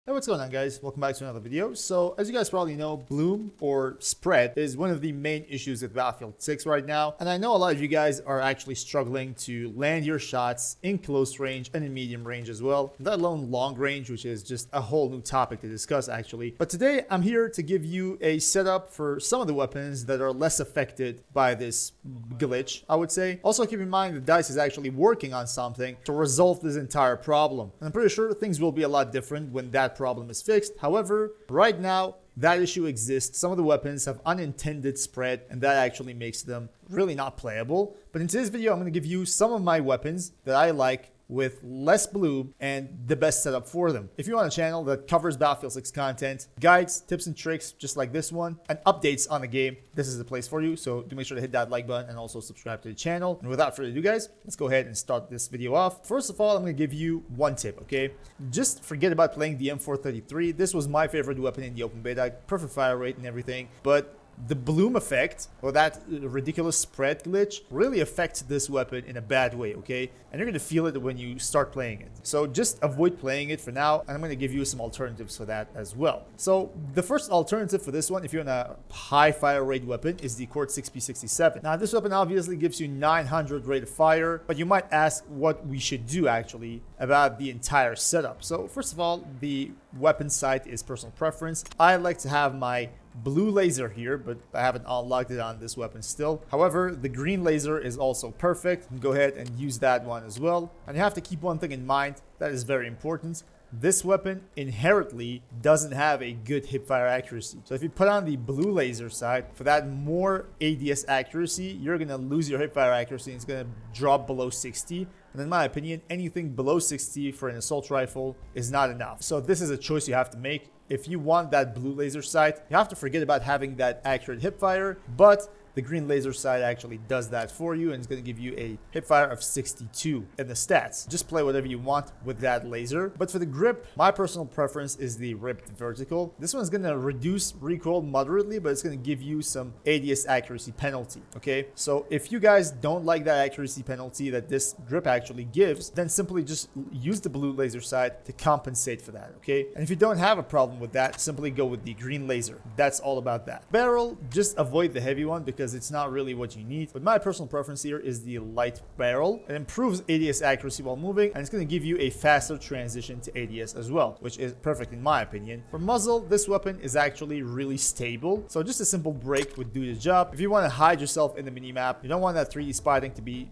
Hey, what's going on, guys? Welcome back to another video. So as you guys probably know, bloom or spread is one of the main issues with Battlefield 6 right now, and I know a lot of you guys are actually struggling to land your shots in close range and in medium range as well, let alone long range, which is just a whole new topic to discuss actually. But today I'm here to give you a setup for some of the weapons that are less affected by this glitch, I would say. Also keep in mind that DICE is actually working on something to resolve this entire problem, and I'm pretty sure things will be a lot different when that problem is fixed. However, right now that issue exists. Some of the weapons have unintended spread, and that actually makes them really not playable. But in today's video, I'm going to give you some of my weapons that I like with less bloom and the best setup for them. If you're on a channel that covers Battlefield 6 content, guides, tips and tricks just like this one, and updates on the game, this is the place for you. So do make sure to hit that like button and also subscribe to the channel. And without further ado, guys, let's go ahead and start this video off. First of all, I'm going to give you one tip, okay? Just forget about playing the M433. This was my favorite weapon in the open beta, perfect fire rate and everything, but the bloom effect, or that ridiculous spread glitch, really affects this weapon in a bad way, okay? And you're going to feel it when you start playing it. So just avoid playing it for now, and I'm going to give you some alternatives for that as well. So the first alternative for this one, if you're on a high fire rate weapon, is the Cord 6P67. Now this weapon obviously gives you 900 rate of fire, but you might ask what we should do actually about the entire setup. So first of all, the weapon sight is personal preference. I like to have my blue laser here, but I haven't unlocked it on this weapon still. However, the green laser is also perfect. Go ahead and use that one as well. And you have to keep one thing in mind that is very important. This weapon inherently doesn't have a good hipfire accuracy. So if you put on the blue laser side, for that more ADS accuracy, you're going to lose your hipfire accuracy and it's going to drop below 60. And in my opinion, anything below 60 for an assault rifle is not enough. So this is a choice you have to make. If you want that blue laser sight, you have to forget about having that accurate hipfire, but the green laser sight actually does that for you, and it's going to give you a hipfire of 62 in the stats. Just play whatever you want with that laser. But for the grip, my personal preference is the ripped vertical. This one's going to reduce recoil moderately, but it's going to give you some ADS accuracy penalty, okay? So if you guys don't like that accuracy penalty that this grip actually gives, then simply just use the blue laser sight to compensate for that, okay? And if you don't have a problem with that, simply go with the green laser. That's all about that. Barrel, just avoid the heavy one because it's not really what you need. But my personal preference here is the light barrel. It improves ADS accuracy while moving, and it's going to give you a faster transition to ADS as well, which is perfect in my opinion. For muzzle, this weapon is actually really stable, so just a simple break would do the job. If you want to hide yourself in the minimap, you don't want that 3D spotting to be,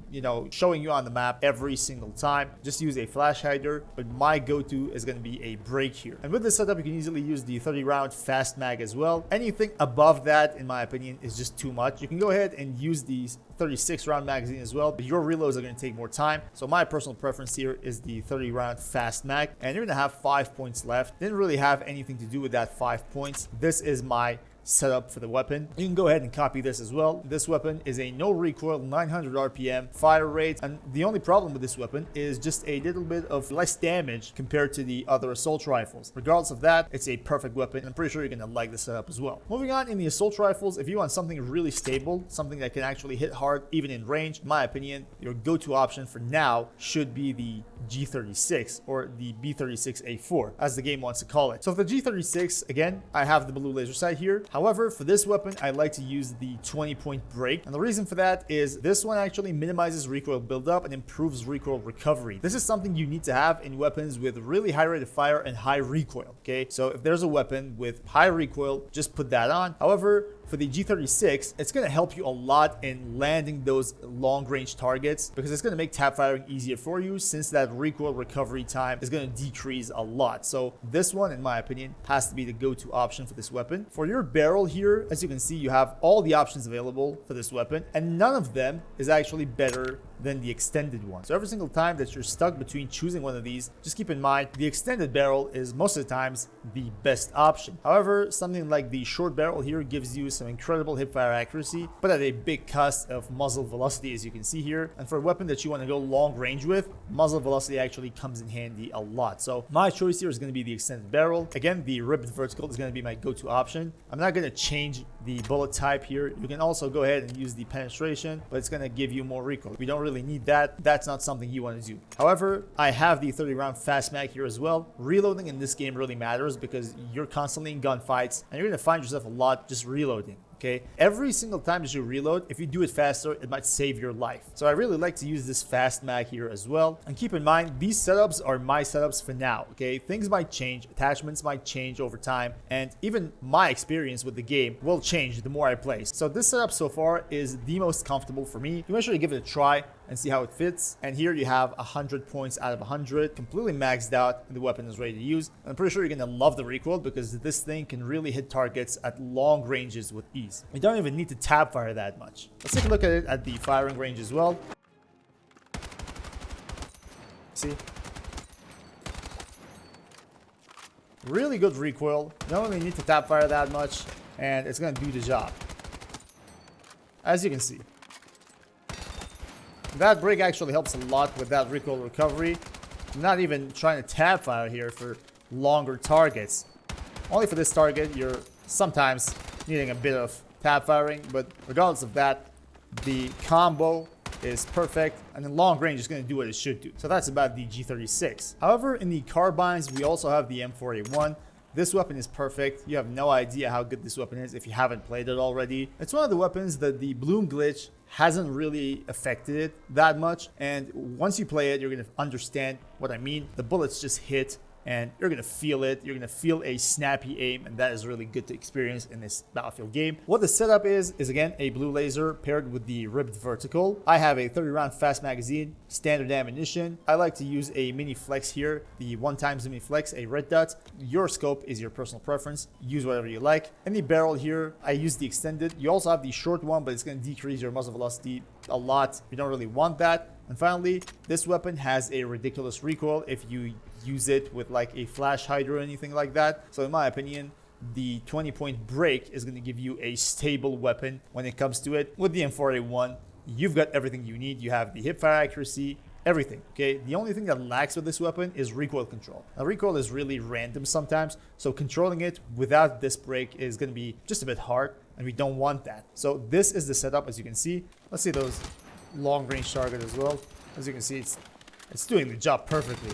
showing you on the map every single time, just use a flash hider. But my go-to is going to be a break here. And with this setup, you can easily use the 30 round fast mag as well. Anything above that, in my opinion, is just too much. You can go ahead and use these 36 round magazine as well, but your reloads are going to take more time. So my personal preference here is the 30 round fast mag, and you're going to have 5 points left. Didn't really have anything to do with that 5 points. This is my setup for the weapon. You can go ahead and copy this as well. This weapon is a no recoil 900 RPM fire rate, and the only problem with this weapon is just a little bit of less damage compared to the other assault rifles. Regardless of that, it's a perfect weapon. I'm pretty sure you're gonna like this setup as well. Moving on, in the assault rifles, if you want something really stable, something that can actually hit hard even in range, in my opinion, your go-to option for now should be the G36 or the B36A4 as the game wants to call it. So for the G36, again, I have the blue laser sight here. However, for this weapon, I like to use the 20-point break. And the reason for that is this one actually minimizes recoil buildup and improves recoil recovery. This is something you need to have in weapons with really high rate of fire and high recoil, okay? So if there's a weapon with high recoil, just put that on. However, for the G36, it's going to help you a lot in landing those long-range targets because it's going to make tap firing easier for you since that recoil recovery time is going to decrease a lot. So this one, in my opinion, has to be the go-to option for this weapon. For your barrel here, as you can see, you have all the options available for this weapon, and none of them is actually better than the extended one. So every single time that you're stuck between choosing one of these, just keep in mind the extended barrel is most of the times the best option. However, something like the short barrel here gives you some incredible hipfire accuracy, but at a big cost of muzzle velocity, as you can see here. And for a weapon that you want to go long range with, muzzle velocity actually comes in handy a lot. So my choice here is going to be the extended barrel. Again, the ribbed vertical is going to be my go-to option. I'm not going to change the bullet type here. You can also go ahead and use the penetration, but it's going to give you more recoil. We don't really need that. That's not something you want to do. However, I have the 30 round fast mag here as well. Reloading in this game really matters because you're constantly in gunfights and you're going to find yourself a lot just reloading. Okay, every single time that you reload, if you do it faster, it might save your life. So I really like to use this fast mag here as well. And keep in mind, these setups are my setups for now. Okay, things might change, attachments might change over time, and even my experience with the game will change the more I play. So this setup so far is the most comfortable for me. You make sure to give it a try and see how it fits. And here you have 100 points out of 100, completely maxed out, and the weapon is ready to use. And I'm pretty sure you're gonna love the recoil because this thing can really hit targets at long ranges with ease. You don't even need to tap fire that much. Let's take a look at it at the firing range as well. See? Really good recoil. You don't really need to tap fire that much, and it's gonna do the job. As you can see. That break actually helps a lot with that recoil recovery. I'm not even trying to tap fire here for longer targets. Only for this target, you're sometimes needing a bit of tap firing, but regardless of that, the combo is perfect, and in long range, it's going to do what it should do. So that's about the G36. However, in the carbines, we also have the M4A1. This weapon is perfect. You have no idea how good this weapon is if you haven't played it already. It's one of the weapons that the bloom glitch hasn't really affected it that much. And once you play it, you're going to understand what I mean. The bullets just hit and you're going to feel it. You're going to feel a snappy aim, and that is really good to experience in this Battlefield game. What the setup is again a blue laser paired with the ribbed vertical. I have a 30 round fast magazine, standard ammunition. I like to use a mini flex here, the 1x mini flex, a red dot. Your scope is your personal preference. Use whatever you like. In the barrel here, I use the extended. You also have the short one, but it's going to decrease your muzzle velocity a lot. You don't really want that. And finally, this weapon has a ridiculous recoil if you use it with like a flash hider or anything like that. So in my opinion, the 20-point break is going to give you a stable weapon when it comes to it. With the M4A1, you've got everything you need. You have the hipfire accuracy, everything. Okay, the only thing that lacks with this weapon is recoil control. Now recoil is really random sometimes, so controlling it without this break is going to be just a bit hard, and we don't want that. So this is the setup, as you can see. Let's see those long range target as well. As you can see, it's doing the job perfectly.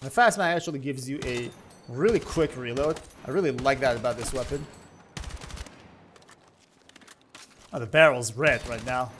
The fast mag actually gives you a really quick reload. I really like that about this weapon. Oh, the barrel's red right now.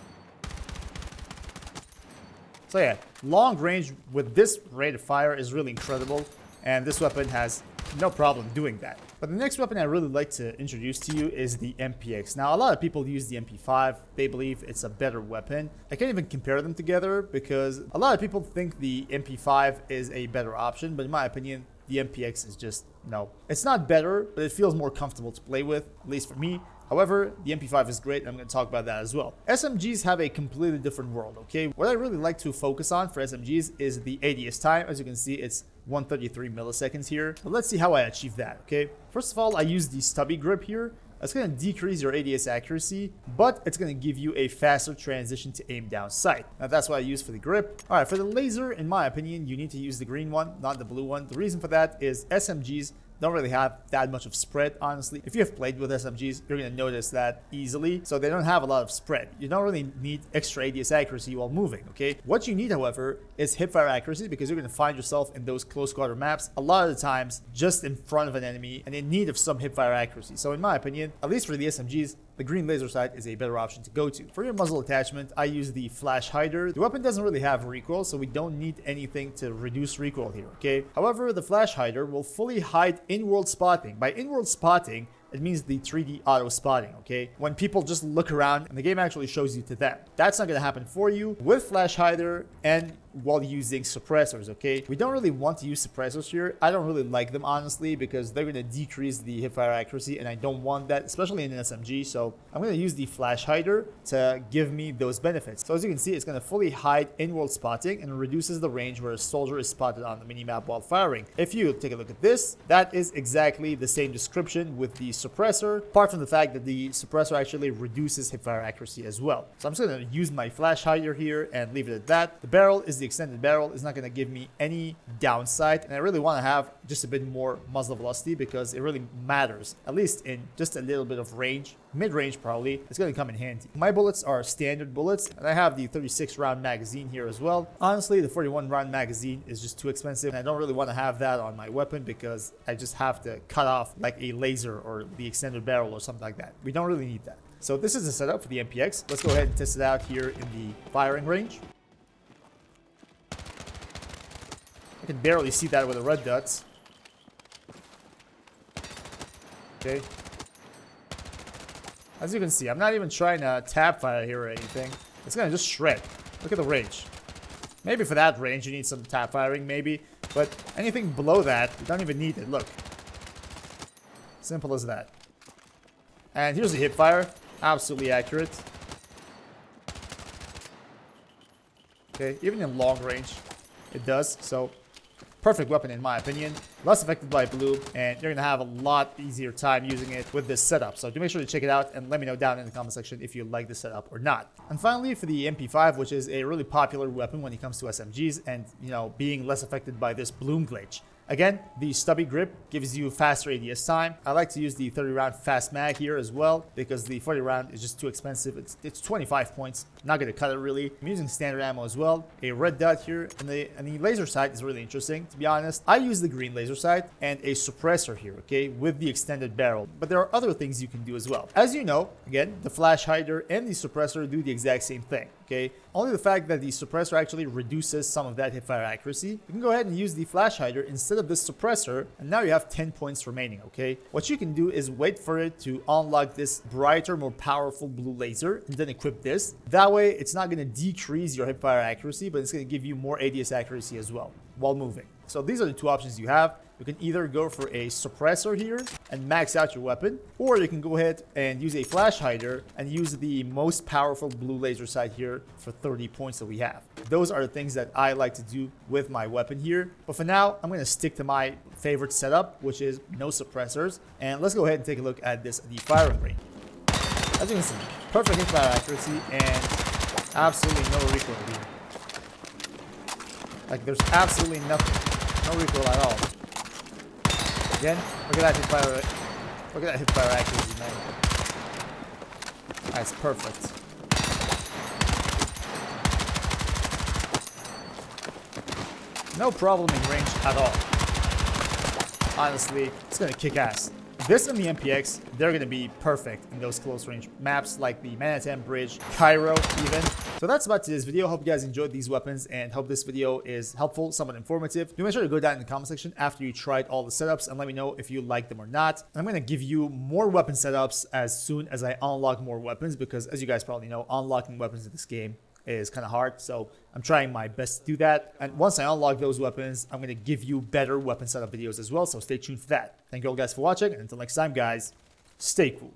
So yeah, long range with this rate of fire is really incredible, and this weapon has no problem doing that. But the next weapon I really like to introduce to you is the MPX. Now, a lot of people use the MP5. They believe it's a better weapon. I can't even compare them together because a lot of people think the MP5 is a better option, but in my opinion, the MPX is just, no. It's not better, but it feels more comfortable to play with, at least for me. However, the MP5 is great. I'm going to talk about that as well. SMGs have a completely different world, okay? What I really like to focus on for SMGs is the ADS time. As you can see, it's 133 milliseconds here. But let's see how I achieve that, okay? First of all, I use the stubby grip here. It's going to decrease your ADS accuracy, but it's going to give you a faster transition to aim down sight. Now, that's what I use for the grip. All right, for the laser, in my opinion, you need to use the green one, not the blue one. The reason for that is SMGs don't really have that much of spread, honestly. If you have played with SMGs, you're going to notice that easily. So they don't have a lot of spread. You don't really need extra ADS accuracy while moving, okay? What you need, however, is hipfire accuracy, because you're going to find yourself in those close quarter maps a lot of the times just in front of an enemy and in need of some hipfire accuracy. So in my opinion, at least for the SMGs, the green laser sight is a better option to go to. For your muzzle attachment, I use the flash hider. The weapon doesn't really have recoil, so we don't need anything to reduce recoil here, okay? However, the flash hider will fully hide in-world spotting. By in-world spotting, it means the 3D auto spotting, okay? When people just look around and the game actually shows you to them. That's not gonna happen for you with flash hider and while using suppressors, okay? We don't really want to use suppressors here. I don't really like them, honestly, because they're gonna decrease the hipfire accuracy, and I don't want that, especially in an SMG. So I'm gonna use the flash hider to give me those benefits. So as you can see, it's gonna fully hide in-world spotting and reduces the range where a soldier is spotted on the minimap while firing. If you take a look at this, that is exactly the same description with the suppressor, apart from the fact that the suppressor actually reduces hipfire accuracy as well. So I'm just gonna use my flash hider here and leave it at that. The barrel is the extended barrel is not going to give me any downside, and I really want to have just a bit more muzzle velocity because it really matters, at least in just a little bit of range, mid-range probably. It's going to come in handy. My bullets are standard bullets, and I have the 36 round magazine here as well. Honestly, the 41 round magazine is just too expensive, and I don't really want to have that on my weapon because I just have to cut off like a laser or the extended barrel or something like that. We don't really need that. So this is the setup for the MPX. Let's go ahead and test it out here in the firing range. I can barely see that with the red dots. Okay. As you can see, I'm not even trying to tap fire here or anything. It's gonna just shred. Look at the range. Maybe for that range you need some tap firing, maybe. But anything below that, you don't even need it. Look. Simple as that. And here's the hip fire. Absolutely accurate. Okay, even in long range, it does. So, perfect weapon in my opinion. Less affected by blue, and you're gonna have a lot easier time using it with this setup. So do make sure to check it out and let me know down in the comment section if you like this setup or not. And finally, for the MP5, which is a really popular weapon when it comes to SMGs, and being less affected by this bloom glitch. Again, the stubby grip gives you faster ADS time. I like to use the 30 round fast mag here as well because the 40 round is just too expensive. It's 25 points. Not going to cut it really. I'm using standard ammo as well. A red dot here, and the laser sight is really interesting, to be honest. I use the green laser sight and a suppressor here, okay, with the extended barrel. But there are other things you can do as well. As you know, again, the flash hider and the suppressor do the exact same thing. Okay, only the fact that the suppressor actually reduces some of that hipfire accuracy. You can go ahead and use the flash hider instead of this suppressor, and now you have 10 points remaining. Okay, what you can do is wait for it to unlock this brighter, more powerful blue laser, and then equip this. That way, it's not going to decrease your hipfire accuracy, but it's going to give you more ADS accuracy as well while moving. So these are the two options you have. You can either go for a suppressor here and max out your weapon, or you can go ahead and use a flash hider and use the most powerful blue laser sight here for 30 points that we have. Those are the things that I like to do with my weapon here. But for now, I'm going to stick to my favorite setup, which is no suppressors. And let's go ahead and take a look at the firing range. As you can see, perfect hipfire accuracy and absolutely no recoil here. Like there's absolutely nothing, no recoil at all. Again, look at that hipfire. Look at that hipfire accuracy, man. That's perfect. No problem in range at all. Honestly, it's gonna kick ass. This and the MPX, they're gonna be perfect in those close range maps like the Manhattan Bridge, Cairo even. So that's about today's video. Hope you guys enjoyed these weapons and hope this video is helpful, somewhat informative. Do make sure to go down in the comment section after you tried all the setups and let me know if you like them or not. And I'm going to give you more weapon setups as soon as I unlock more weapons because as you guys probably know, unlocking weapons in this game is kind of hard. So I'm trying my best to do that. And once I unlock those weapons, I'm going to give you better weapon setup videos as well. So stay tuned for that. Thank you all guys for watching. And until next time, guys, stay cool.